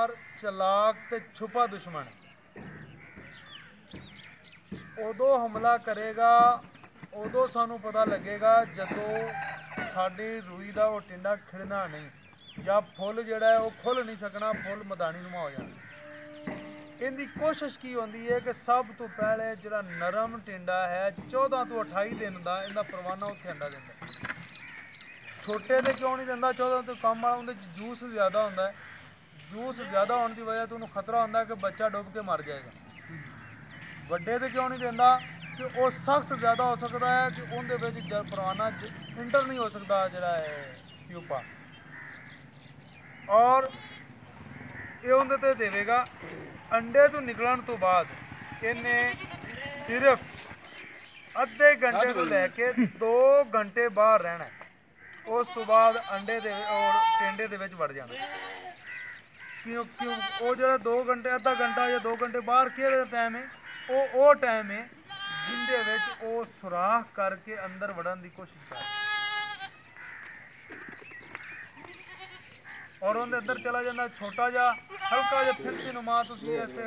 होशियार चलाक ते छुपा दुश्मन उदों हमला करेगा, उदों सानू पता लगेगा जदों साडी रूई का वो टिंडा खिड़ना नहीं या फुल जिहड़ा है वो खुल नहीं सकना, फुल मदानी नुमा हो जाना। इनकी कोशिश की होंदी है कि सब तो पहले जिहड़ा नरम टिंडा है 14 तो 28 दिन का इनका परवाना उत्थे अंडा देंदा। छोटे तो क्यों नहीं देंदा, 14 तो कम वाला उहदे जूस ज़्यादा होंदा है, जूस ज़्यादा होने की वजह तो उन्होंने खतरा होंदा है कि बच्चा डुब के मर जाएगा। ਵੱਡੇ ਤੇ क्यों नहीं देंदा कि वो सख्त ज़्यादा हो सकता है कि उनके परवाना इंटर नहीं हो सकता जरा प्यूपा, और ये उनके ते देवेगा। अंडे तो निकलन तो बाद इन्हें सिर्फ अद्धे घंटे तो लैके 2 घंटे बाहर रहना, उस तो बाद अंडे दे और टिंडे दे विच वड़ जाना। क्यों क्यों वो जो 2 घंटे अद्धा घंटा या 2 घंटे बाहर केह्ड़ा टाइम है, वो टाइम है जिंदे विच वो सुराख करके अंदर वड़न की कोशिश कर, और उनके अंदर चला जाता छोटा जा हल्का जा फिक्सी नुमा तुसी इत्थे